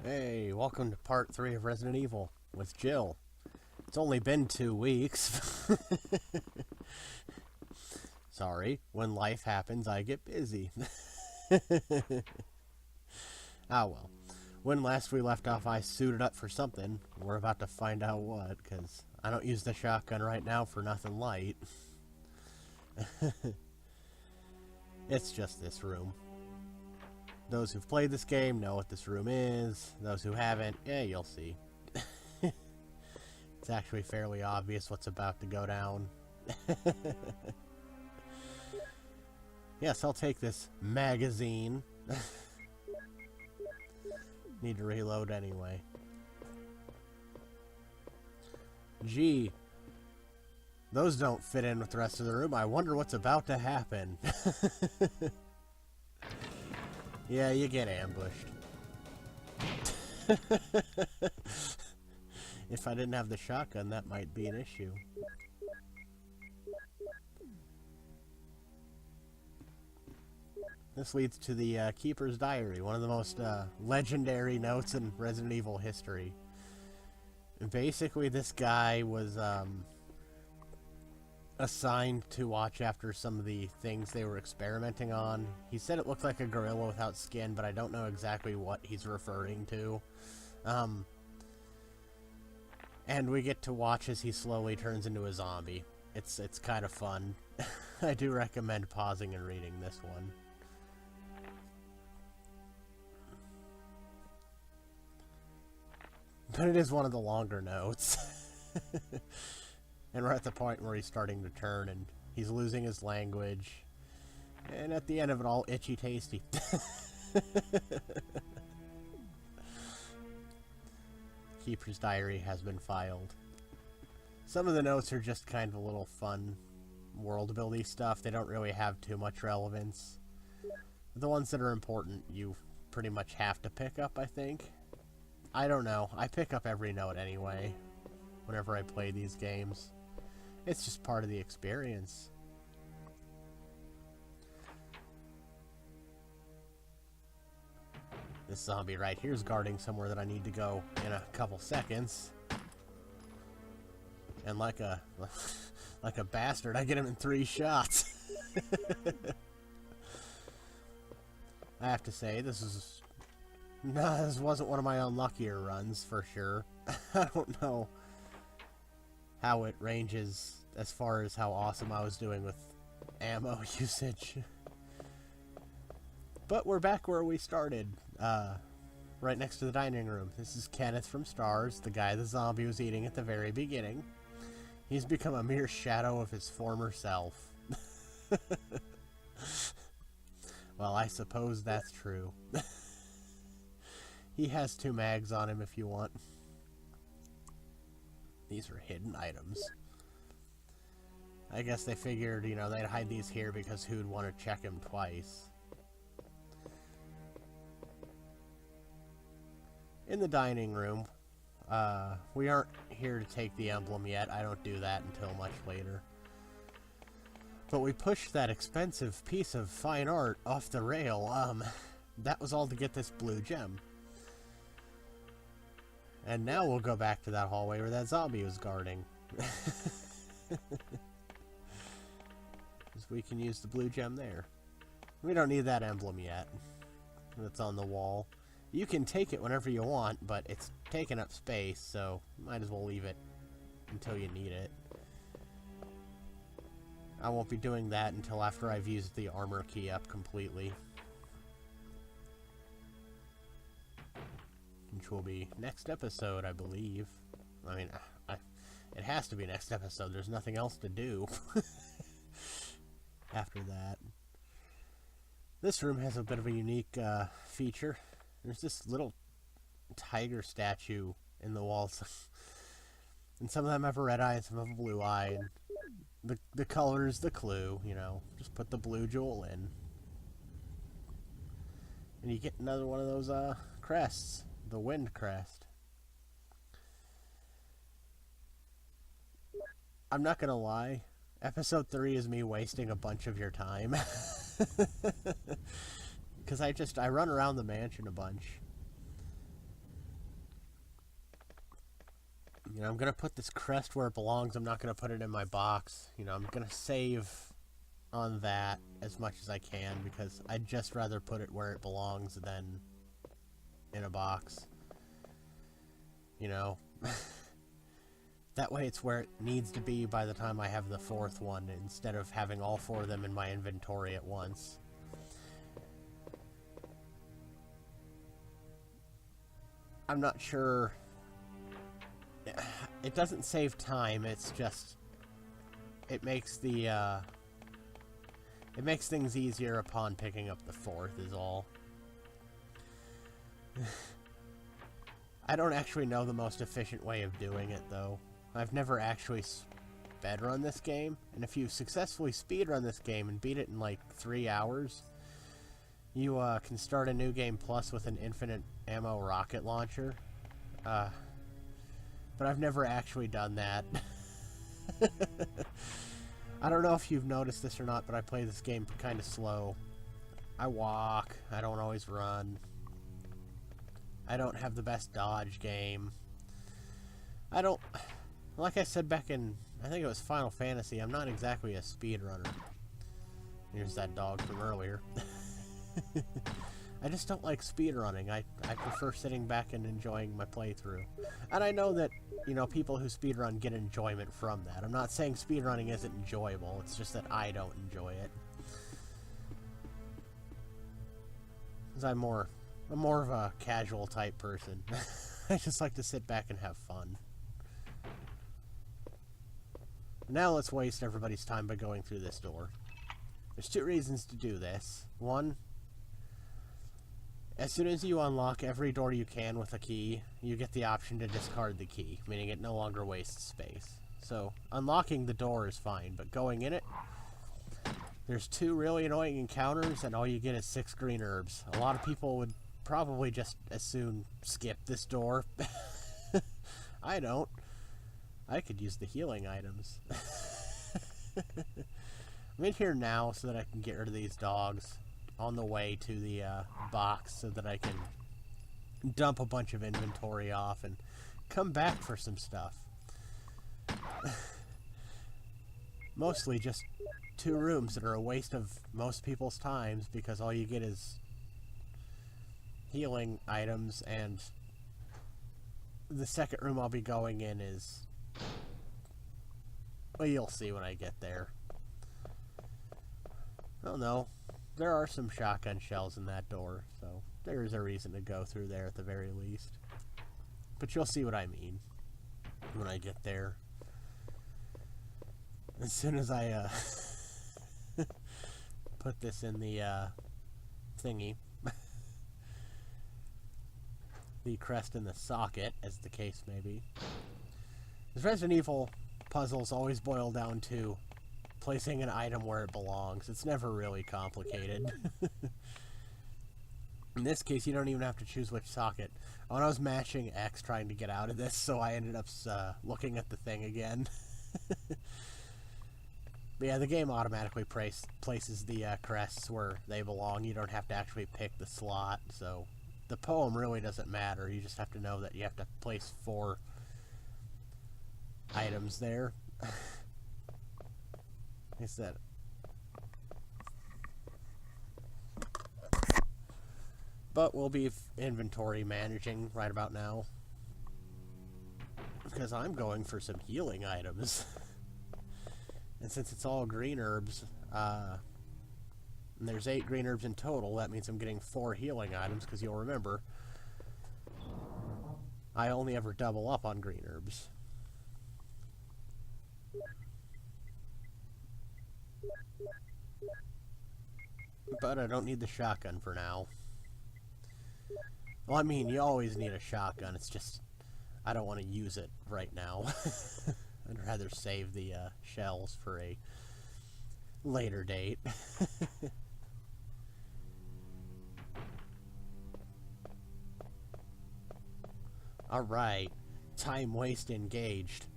Hey, welcome to part 3 of Resident Evil with Jill. It's only been 2 weeks. Sorry, when life happens, I get busy. Ah well. When last we left off, I suited up for something. We're about to find out what, because I don't use the shotgun right now for nothing light. It's just this room. Those who've played this game know what this room is. Those who haven't, you'll see. It's actually fairly obvious what's about to go down. Yes, I'll take this magazine. Need to reload anyway. Gee, those don't fit in with the rest of the room. I wonder what's about to happen. Yeah, you get ambushed. If I didn't have the shotgun, that might be an issue. This leads to the Keeper's Diary, one of the most legendary notes in Resident Evil history. And basically, this guy was assigned to watch after some of the things they were experimenting on. He said it looked like a gorilla without skin, but I don't know exactly what he's referring to. And we get to watch as he slowly turns into a zombie. It's kind of fun. I do recommend pausing and reading this one. But it is one of the longer notes. And we're at the point where he's starting to turn and he's losing his language. And at the end of it all, itchy tasty. Keeper's Diary has been filed. Some of the notes are just kind of a little fun world-building stuff. They don't really have too much relevance. The ones that are important, you pretty much have to pick up, I think. I don't know. I pick up every note anyway, whenever I play these games. It's just part of the experience. This zombie right here is guarding somewhere that I need to go in a couple seconds. And like a bastard, I get him in 3 shots. I have to say, this wasn't one of my unluckier runs, for sure. I don't know how it ranges as far as how awesome I was doing with ammo usage. But we're back where we started, right next to the dining room. This is Kenneth from Stars, the guy the zombie was eating at the very beginning. He's become a mere shadow of his former self. Well, I suppose that's true. He has 2 mags on him if you want. These are hidden items. I guess they figured, you know, they'd hide these here because who'd want to check him twice. In the dining room, we aren't here to take the emblem yet. I don't do that until much later. But we pushed that expensive piece of fine art off the rail. That was all to get this blue gem. And now we'll go back to that hallway where that zombie was guarding. Because we can use the blue gem there. We don't need that emblem yet. That's on the wall. You can take it whenever you want, but it's taking up space, so might as well leave it until you need it. I won't be doing that until after I've used the armor key up completely. Which will be next episode, I believe. I mean, it has to be next episode. There's nothing else to do after that. This room has a bit of a unique feature. There's this little tiger statue in the walls. And some of them have a red eye and some have a blue eye. And the color's the clue, you know. Just put the blue jewel in. And you get another one of those crests. The wind crest. I'm not gonna lie, episode 3 is me wasting a bunch of your time. Because I run around the mansion a bunch. You know, I'm going to put this crest where it belongs. I'm not going to put it in my box. You know, I'm going to save on that as much as I can because I'd just rather put it where it belongs than in a box. You know, that way it's where it needs to be by the time I have the fourth one instead of having all four of them in my inventory at once. I'm not sure. It doesn't save time, it's just it makes the it makes things easier upon picking up the fourth is all. I don't actually know the most efficient way of doing it though. I've never actually speedrun this game, and if you successfully speedrun this game and beat it in like 3 hours, you can start a new game plus with an infinite ammo rocket launcher. But I've never actually done that. I don't know if you've noticed this or not, but I play this game kind of slow. I walk. I don't always run. I don't have the best dodge game. I don't... Like I said back in, I think it was Final Fantasy, I'm not exactly a speedrunner. Here's that dog from earlier. I just don't like speedrunning. I prefer sitting back and enjoying my playthrough. And I know that, you know, people who speedrun get enjoyment from that. I'm not saying speedrunning isn't enjoyable, it's just that I don't enjoy it. Because I'm more of a casual type person. I just like to sit back and have fun. Now let's waste everybody's time by going through this door. There's 2 reasons to do this. One, as soon as you unlock every door you can with a key, you get the option to discard the key, meaning it no longer wastes space. So, unlocking the door is fine, but going in it, there's 2 really annoying encounters, and all you get is 6 green herbs. A lot of people would probably just as soon skip this door. I don't. I could use the healing items. I'm in here now so that I can get rid of these dogs on the way to the box so that I can dump a bunch of inventory off and come back for some stuff. Mostly just 2 rooms that are a waste of most people's times because all you get is healing items, and the second room I'll be going in is... Well, you'll see when I get there. Oh no. There are some shotgun shells in that door, so there is a reason to go through there at the very least. But you'll see what I mean when I get there. As soon as I put this in the thingy, the crest in the socket, as the case may be. The Resident Evil puzzles always boil down to placing an item where it belongs. It's never really complicated. In this case, you don't even have to choose which socket. When I was mashing X trying to get out of this, so I ended up looking at the thing again. But yeah, the game automatically places the crests where they belong. You don't have to actually pick the slot, so the poem really doesn't matter. You just have to know that you have to place 4 items there. Is that... But we'll be inventory managing right about now. Because I'm going for some healing items. And since it's all green herbs, and there's 8 green herbs in total, that means I'm getting 4 healing items, because you'll remember, I only ever double up on green herbs. But I don't need the shotgun for now. Well, I mean, you always need a shotgun, it's just, I don't want to use it right now. I'd rather save the shells for a later date. Alright, time waste engaged.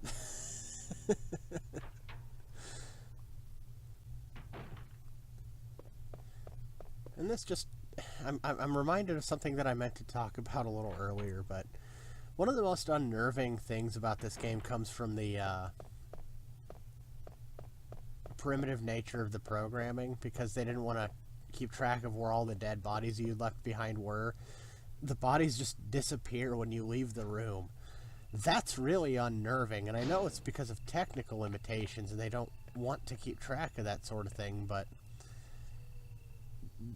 And this just... I'm reminded of something that I meant to talk about a little earlier, but One of the most unnerving things about this game comes from the primitive nature of the programming, because they didn't want to keep track of where all the dead bodies you left behind were. The bodies just disappear when you leave the room. That's really unnerving, and I know it's because of technical limitations and they don't want to keep track of that sort of thing, but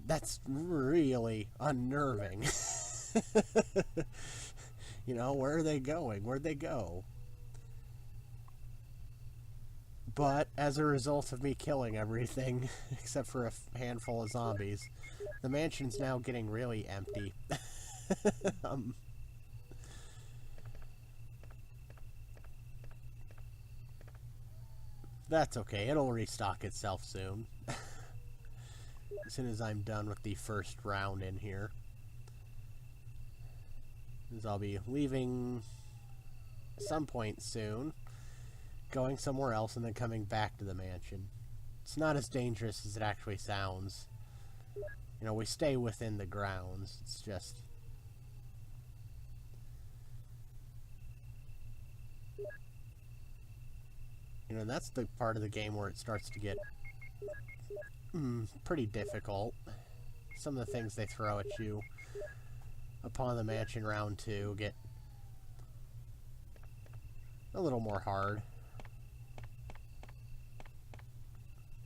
that's really unnerving. You know, where are they going? Where'd they go? But as a result of me killing everything, except for a handful of zombies, the mansion's now getting really empty. That's okay, it'll restock itself soon. As soon as I'm done with the first round in here. As I'll be leaving some point soon, going somewhere else, and then coming back to the mansion. It's not as dangerous as it actually sounds. You know, we stay within the grounds. It's just... You know, that's the part of the game where it starts to get pretty difficult. Some of the things they throw at you upon the mansion round 2 get a little more hard.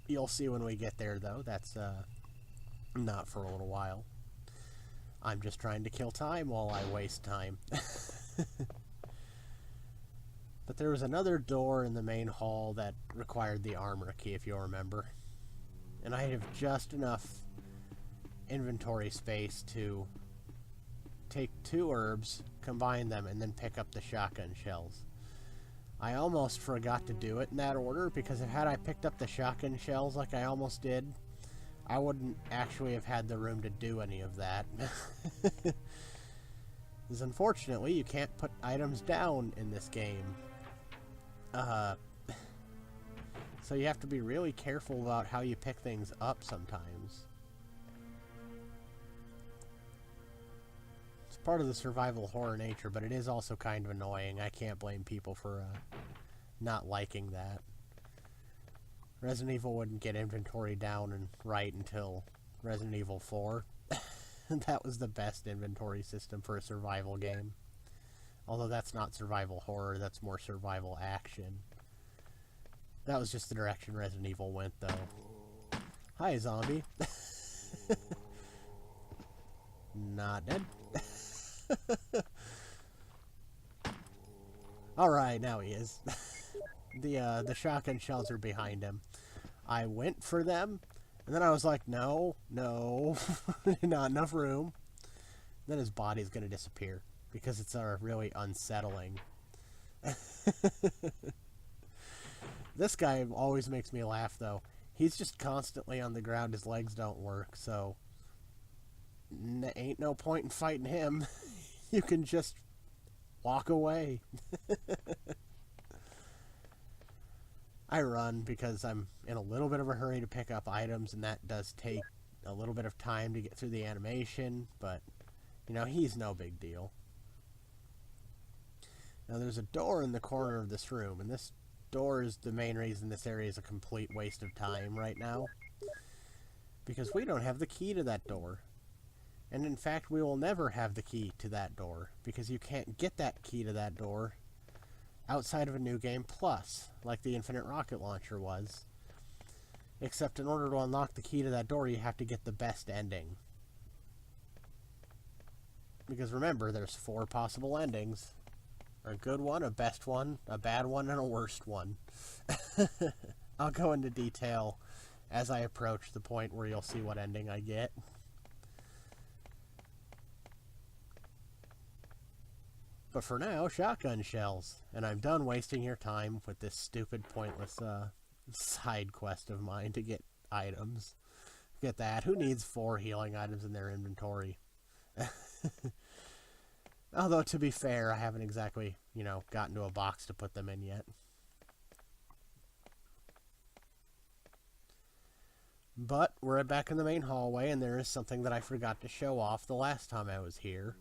You'll see when we get there, though. That's not for a little while. I'm just trying to kill time while I waste time. But there was another door in the main hall that required the armor key, if you'll remember. And I have just enough inventory space to take 2 herbs, combine them, and then pick up the shotgun shells. I almost forgot to do it in that order, because had I picked up the shotgun shells like I almost did, I wouldn't actually have had the room to do any of that. Because unfortunately, you can't put items down in this game. So you have to be really careful about how you pick things up sometimes. It's part of the survival horror nature, but it is also kind of annoying. I can't blame people for not liking that. Resident Evil wouldn't get inventory down and right until Resident Evil 4. That was the best inventory system for a survival game. Although that's not survival horror, that's more survival action. That was just the direction Resident Evil went, though. Hi, zombie. Not dead. Alright, now he is. The shotgun shells are behind him. I went for them, and then I was like, no, not enough room. Then his body's gonna disappear, because it's really unsettling. This guy always makes me laugh, though. He's just constantly on the ground, his legs don't work, so ain't no point in fighting him. You can just walk away. I run because I'm in a little bit of a hurry to pick up items, and that does take a little bit of time to get through the animation, but, you know, he's no big deal. Now, there's a door in the corner of this room, and this door is the main reason this area is a complete waste of time right now. Because we don't have the key to that door. And in fact, we will never have the key to that door, because you can't get that key to that door outside of a New Game Plus, like the Infinite Rocket Launcher was. Except in order to unlock the key to that door, you have to get the best ending. Because remember, there's 4 possible endings. A good one, a best one, a bad one, and a worst one. I'll go into detail as I approach the point where you'll see what ending I get. But for now, shotgun shells. And I'm done wasting your time with this stupid, pointless side quest of mine to get items. Get that. Who needs 4 healing items in their inventory? Although, to be fair, I haven't exactly, you know, gotten to a box to put them in yet. But we're back in the main hallway, and there is something that I forgot to show off the last time I was here.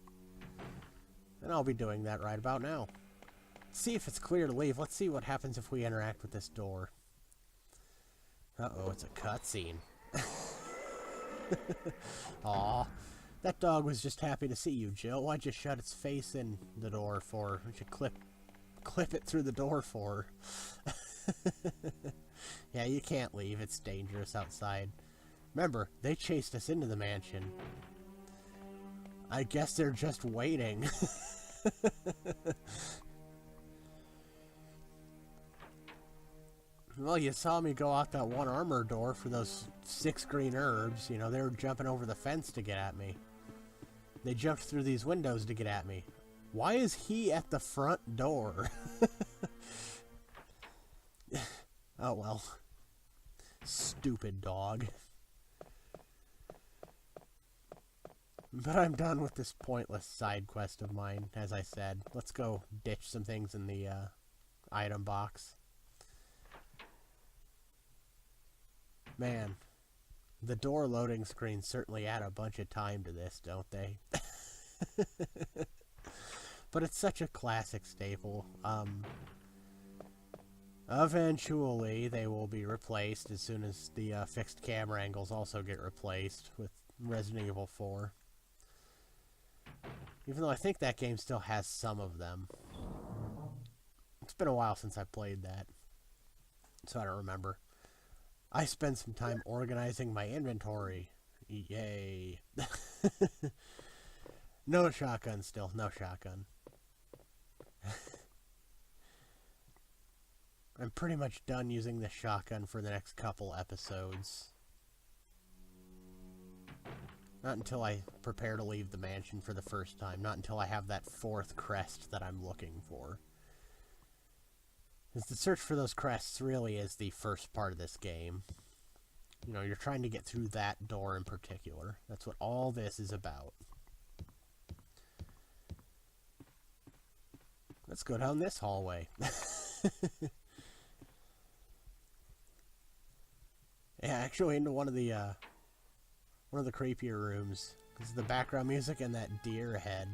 And I'll be doing that right about now. See if it's clear to leave. Let's see what happens if we interact with this door. Uh-oh, it's a cutscene. Aw, that dog was just happy to see you, Jill. Why'd you shut its face in the door for? Why'd you clip it through the door for? Yeah, you can't leave. It's dangerous outside. Remember, they chased us into the mansion. I guess they're just waiting. Well, you saw me go out that one armor door for those 6 green herbs. You know, they were jumping over the fence to get at me. They jumped through these windows to get at me. Why is he at the front door? Oh, well. Stupid dog. But I'm done with this pointless side quest of mine, as I said. Let's go ditch some things in the item box. Man, the door loading screens certainly add a bunch of time to this, don't they? But it's such a classic staple. Eventually, they will be replaced as soon as the fixed camera angles also get replaced with Resident Evil 4. Even though I think that game still has some of them. It's been a while since I played that, so I don't remember. I spent some time organizing my inventory. Yay. No shotgun still. No shotgun. I'm pretty much done using the shotgun for the next couple episodes. Not until I prepare to leave the mansion for the first time. Not until I have that 4th crest that I'm looking for. Because the search for those crests really is the first part of this game. You know, you're trying to get through that door in particular. That's what all this is about. Let's go down this hallway. Yeah, actually into one of the creepier rooms. Because of the background music and that deer head.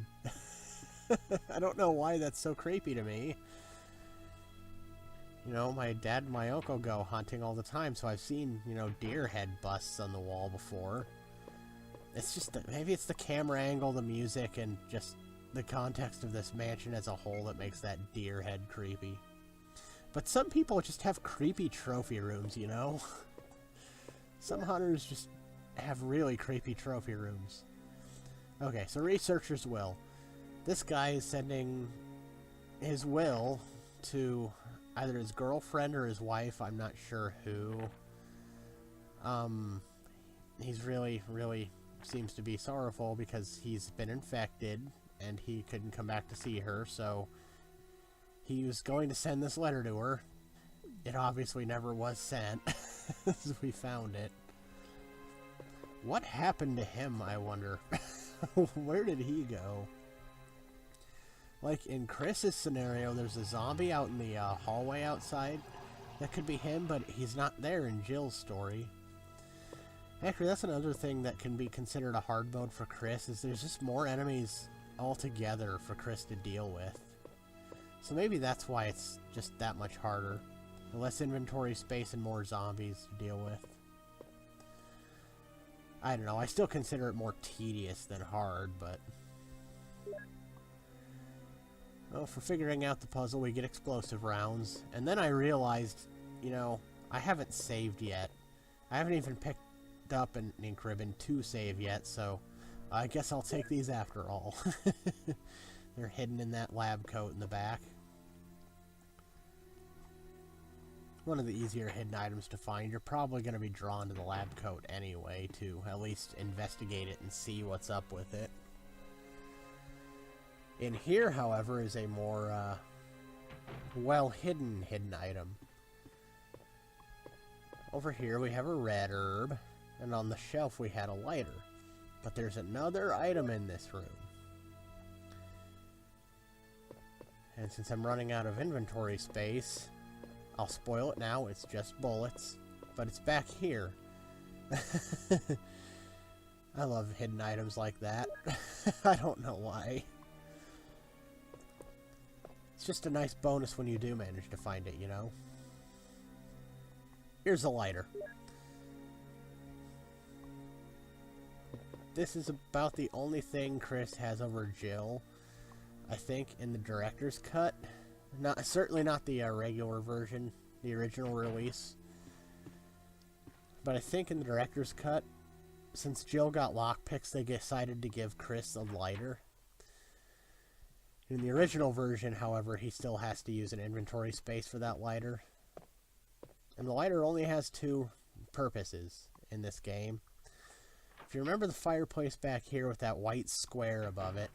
I don't know why that's so creepy to me. You know, my dad and my uncle go hunting all the time, so I've seen, you know, deer head busts on the wall before. It's just, maybe it's the camera angle, the music, and just the context of this mansion as a whole that makes that deer head creepy. But some people just have creepy trophy rooms, you know? Some hunters just have really creepy trophy rooms. Okay, so researcher's will. This guy is sending his will to either his girlfriend or his wife, I'm not sure who. He's really seems to be sorrowful because he's been infected and he couldn't come back to see her, so he was going to send this letter to her. It obviously never was sent, as we found it. What happened to him, I wonder? Where did he go? Like, in Chris's scenario, there's a zombie out in the hallway outside. That could be him, but he's not there in Jill's story. Actually, that's another thing that can be considered a hard mode for Chris, is there's just more enemies altogether for Chris to deal with. So maybe that's why it's just that much harder. Less inventory space and more zombies to deal with. I don't know, I still consider it more tedious than hard, but... Well, for figuring out the puzzle, we get explosive rounds. And then I realized, you know, I haven't saved yet. I haven't even picked up an ink ribbon to save yet, so I guess I'll take these after all. They're hidden in that lab coat in the back. One of the easier hidden items to find. You're probably going to be drawn to the lab coat anyway to at least investigate it and see what's up with it. In here, however, is a more well-hidden item. Over here we have a red herb, and on the shelf we had a lighter. But there's another item in this room. And since I'm running out of inventory space, I'll spoil it now, it's just bullets. But it's back here. I love hidden items like that. I don't know why. just a nice bonus when you do manage to find it, you know? Here's a lighter. This is about the only thing Chris has over Jill, I think, in the director's cut. Certainly not the regular version, the original release. But I think in the director's cut, since Jill got lockpicks, they decided to give Chris a lighter. In the original version, however, he still has to use an inventory space for that lighter. And the lighter only has two purposes in this game. If you remember the fireplace back here with that white square above it,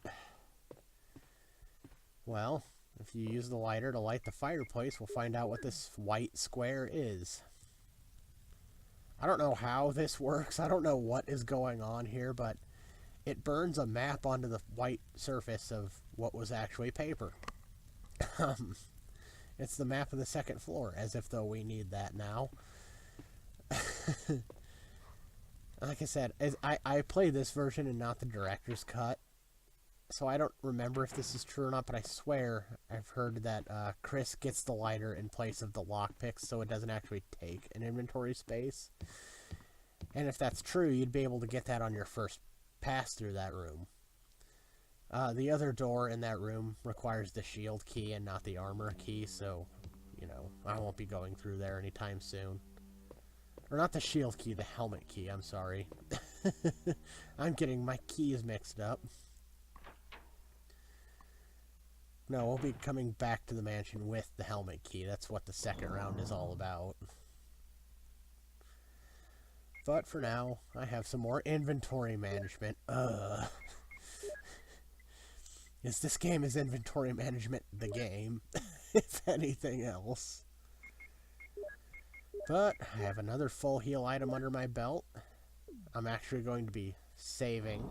well, if you use the lighter to light the fireplace, we'll find out what this white square is. I don't know how this works. I don't know what is going on here, but it burns a map onto the white surface of what was actually paper. It's the map of the second floor, as if though we need that now. Like I said, I play this version and not the director's cut, so I don't remember if this is true or not, but I swear I've heard that Chris gets the lighter in place of the lockpicks, so it doesn't actually take an inventory space. And if that's true, you'd be able to get that on your first pass through that room. The other door in that room requires the shield key and not the armor key, so, you know, I won't be going through there anytime soon. Or not the shield key, the helmet key, I'm sorry. I'm getting my keys mixed up. No, we'll be coming back to the mansion with the helmet key. That's what the second round is all about. But for now, I have some more inventory management. This game is inventory management the game, if anything else. But I have another full heal item under my belt. I'm actually going to be saving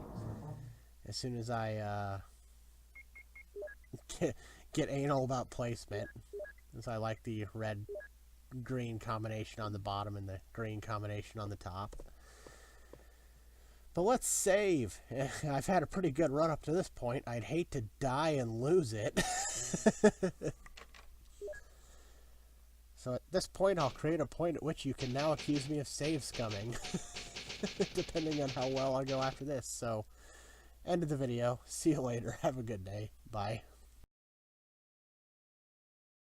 as soon as I get anal about placement, as I like the red-green combination on the bottom and the green combination on the top. But let's save. I've had a pretty good run up to this point. I'd hate to die and lose it. So at this point, I'll create a point at which you can now accuse me of save scumming. Depending on how well I go after this. So, end of the video. See you later. Have a good day. Bye.